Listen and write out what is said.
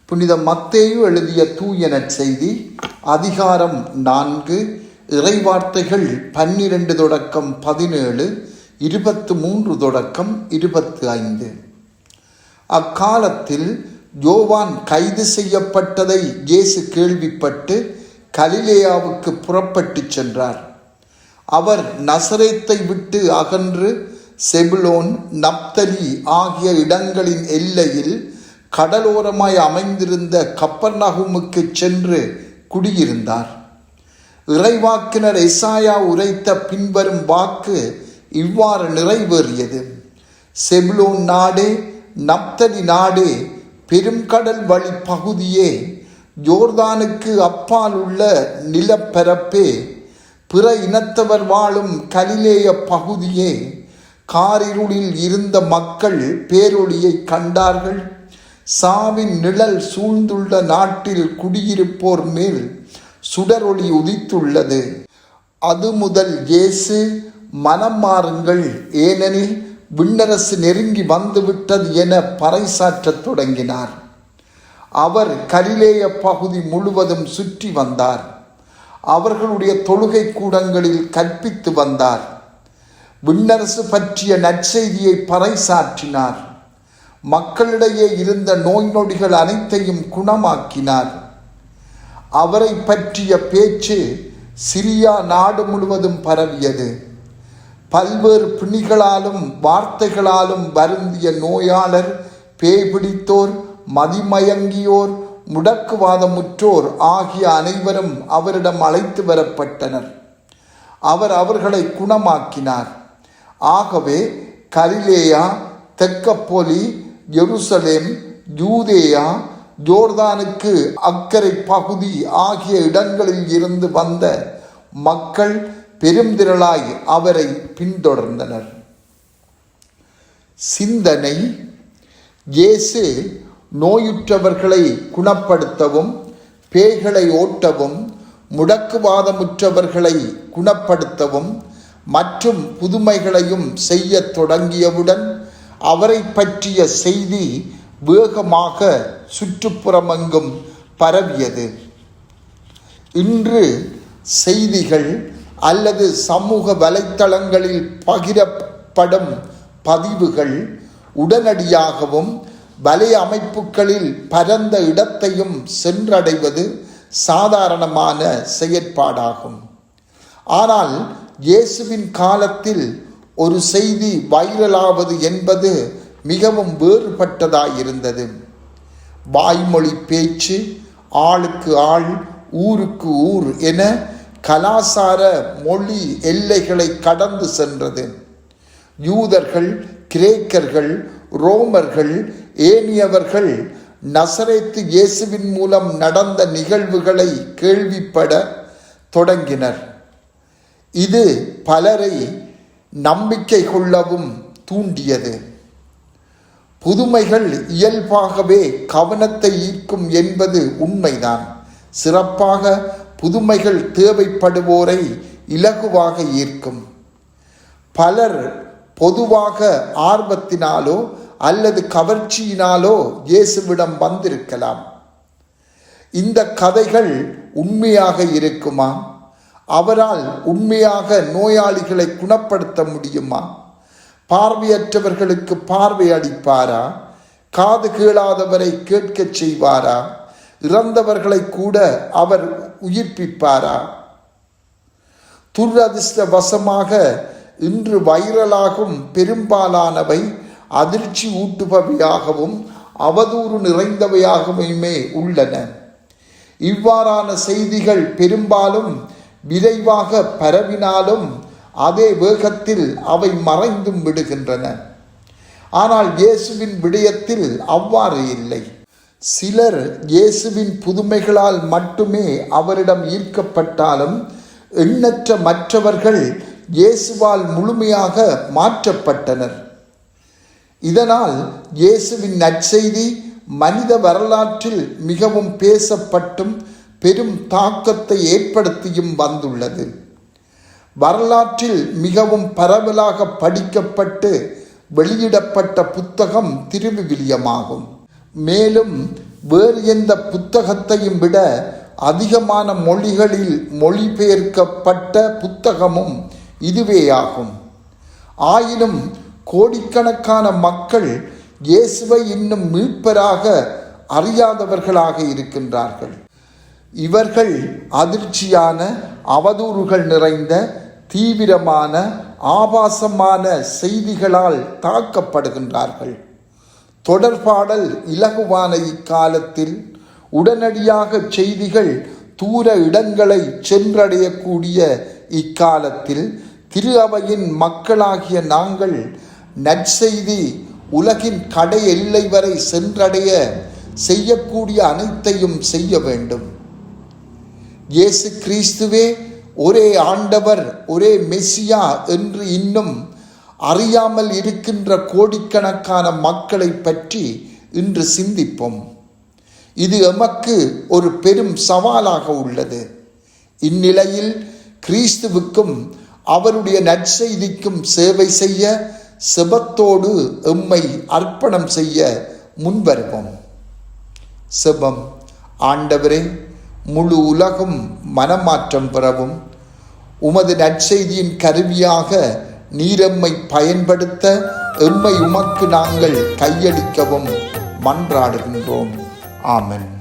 புனித மத்தேயு எழுதிய தூய நற்செய்தி அதிகாரம் 4 இறைவார்த்தைகள் 12 தொடக்கம் 17, 23 தொடக்கம் 25. அக்காலத்தில் யோவான் கைது செய்யப்பட்டதை இயேசு கேள்விப்பட்டு கலிலேயாவுக்கு புறப்பட்டு சென்றார். அவர் நசரேத்தை விட்டு அகன்று செபுலோன், நப்தலி ஆகிய இடங்களின் எல்லையில் கடலோரமாய் அமைந்திருந்த கப்பர்நகூமுக்கு சென்று குடியிருந்தார். இறைவாக்கினர் எசாயா உரைத்த பின்வரும் வாக்கு இவ்வாறு நிறைவேறியது: செபுலோன் நாடே, நப்தலி நாடே, பெருங்கடல் வழி பகுதியே, யோர்தானுக்கு அப்பால் உள்ள நிலப்பரப்பே, பிற இனத்தவர் வாழும் கலிலேய பகுதியே, காரிருளில் இருந்த மக்கள் பேரொளியை கண்டார்கள். சாவின் நிழல் சூழ்ந்துள்ள நாட்டில் குடியிருப்போர் மேல் சுடரொளி உதித்துள்ளது. அது முதல் இயேசு, மனம் மாறுங்கள், ஏனெனில் விண்ணரசு நெருங்கி வந்துவிட்டது என பறைசாற்றத் தொடங்கினார். அவர் கலிலேய பகுதி முழுவதும் சுற்றி வந்தார். அவர்களுடைய தொழுகை கூடங்களில் கற்பித்து வந்தார். விண்ணரசு பற்றிய நற்செய்தியை பறைசாற்றினார். மக்களிடையே இருந்த நோய் நொடிகள் அனைத்தையும் குணமாக்கினார். அவரை பற்றிய பேச்சு சிரியா நாடு முழுவதும் பரவியது. பல்வேறு பிணிகளாலும் வார்த்தைகளாலும் வருந்திய நோயாளர், பேய் பிடித்தோர், மதிமயங்கியோர், முடக்குவாதமுற்றோர் ஆகிய அனைவரும் அவரிடம் அழைத்து வரப்பட்டனர். அவர் அவர்களை குணமாக்கினார். ஆகவே கலிலேயா, தெக்கப்பொலி, எருசலேம், யூதேயா, யோர்தானுக்கு அக்கறை பகுதி ஆகிய இடங்களில் இருந்து வந்த மக்கள் பெருந்திரளாய் அவரை பின்தொடர்ந்தனர். சிந்தனை: இயேசு நோயுற்றவர்களை குணப்படுத்தவும், பேய்களை ஓட்டவும், முடக்குவாதமுற்றவர்களை குணப்படுத்தவும் மற்றும் புதுமைகளையும் செய்ய தொடங்கியவுடன் அவரை பற்றிய செய்தி வேகமாக சுற்றுப்புறமெங்கும் பரவியது. இன்று செய்திகள் அல்லது சமூக வலைத்தளங்களில் பகிரப்படும் பதிவுகள் உடனடியாகவும் வலை அமைப்புகளில் பரந்த இடத்தையும் சென்றடைவது சாதாரணமான செயற்பாடாகும். ஆனால் இயேசுவின் காலத்தில் ஒரு செய்தி வைரலாவது என்பது மிகவும் வேறுபட்டதாயிருந்தது. வாய்மொழி பேச்சு ஆளுக்கு ஆள், ஊருக்கு ஊர் என கலாசார மொழி எல்லைகளை கடந்து சென்றது. யூதர்கள், கிரேக்கர்கள், ரோமர்கள், ஏனையவர்கள் நசரேத்து இயேசுவின் மூலம் நடந்த நிகழ்வுகளை கேள்விப்பட தொடங்கினர். இது பலரை நம்பிக்கை கொள்ளவும் தூண்டியது. புதுமைகள் இயல்பாகவே கவனத்தை ஈர்க்கும் என்பது உண்மைதான். சிறப்பாக புதுமைகள் தேவைப்படுவோரை இலகுவாக ஈர்க்கும். பலர் பொதுவாக ஆர்வத்தினாலோ அல்லது கவர்ச்சியினாலோ இயேசுவிடம் வந்திருக்கலாம். இந்த கதைகள் உண்மையாக இருக்குமா? அவரால் உண்மையாக நோயாளிகளை குணப்படுத்த முடியுமா? பார்வையற்றவர்களுக்கு பார்வை அளிப்பாரா? காது கேளாதவரை கேட்கச் செய்வாரா? இறந்தவர்களை கூட அவர் உயிர்ப்பிப்பாரா? துரதிர்ஷ்டவசமாக இன்று வைரலாகும் பெரும்பாலானவை அதிர்ச்சி ஊட்டுபவையாகவும் அவதூறு நிறைந்தவையாகவுமே உள்ளன. இவ்வாறான செய்திகள் பெரும்பாலும் விரைவாக பரவினாலும் அதே வேகத்தில் அவை மறைந்தும் விடுகின்றன. ஆனால் இயேசுவின் விடயத்தில் அவ்வாறு இல்லை. சிலர் இயேசுவின் புதுமைகளால் மட்டுமே அவரிடம் ஈர்க்கப்பட்டாலும் எண்ணற்ற மற்றவர்கள் இயேசுவால் முழுமையாக மாற்றப்பட்டனர். இதனால் இயேசுவின் நற்செய்தி மனித வரலாற்றில் மிகவும் பேசப்பட்டும் பெரும் தாக்கத்தை ஏற்படுத்தியும் வந்துள்ளது. வரலாற்றில் மிகவும் பரவலாக படிக்கப்பட்டு வெளியிடப்பட்ட புத்தகம் திருவிவிலியமாகும். மேலும் வேறு எந்த புத்தகத்தையும் விட அதிகமான மொழிகளில் மொழிபெயர்க்கப்பட்ட புத்தகமும் இதுவேயாகும். ஆயினும் கோடிக்கணக்கான மக்கள் இயேசுவை இன்னும் மீட்பராக அறியாதவர்களாக இருக்கின்றார்கள். இவர்கள் அதிர்ச்சியான, அவதூறுகள் நிறைந்த, தீவிரமான, ஆபாசமான செய்திகளால் தாக்கப்படுகின்றார்கள். தொடர்பாடல் இலகுவான இக்காலத்தில் உடனடியாக செய்திகள் தூர இடங்களை சென்றடையக்கூடிய இக்காலத்தில் திரு அவையின் மக்களாகிய நாங்கள் நற்செய்தி உலகின் கடை எல்லை வரை சென்றடைய செய்யக்கூடிய அனைத்தையும் செய்ய வேண்டும். இயேசு கிறிஸ்துவே ஒரே ஆண்டவர், ஒரே மெசியா என்று இன்னும் அறியாமல் இருக்கின்ற கோடிக்கணக்கான மக்களை பற்றி இன்று சிந்திப்போம். இது எமக்கு ஒரு பெரும் சவாலாக உள்ளது. இந்நிலையில் கிறிஸ்துவுக்கும் அவருடைய நற்செய்திக்கும் சேவை செய்ய செபத்தோடு எம்மை அர்ப்பணம் செய்ய முன்வருவோம். செபம். ஆண்டவரே, முழு உலகும் மனமாற்றம் பெறவும் உமது நற்செய்தியின் கருவியாக நீரெம்மை பயன்படுத்த எம்மை உமக்கு நாங்கள் கையளிக்கவும் மன்றாடுகின்றோம். ஆமென்.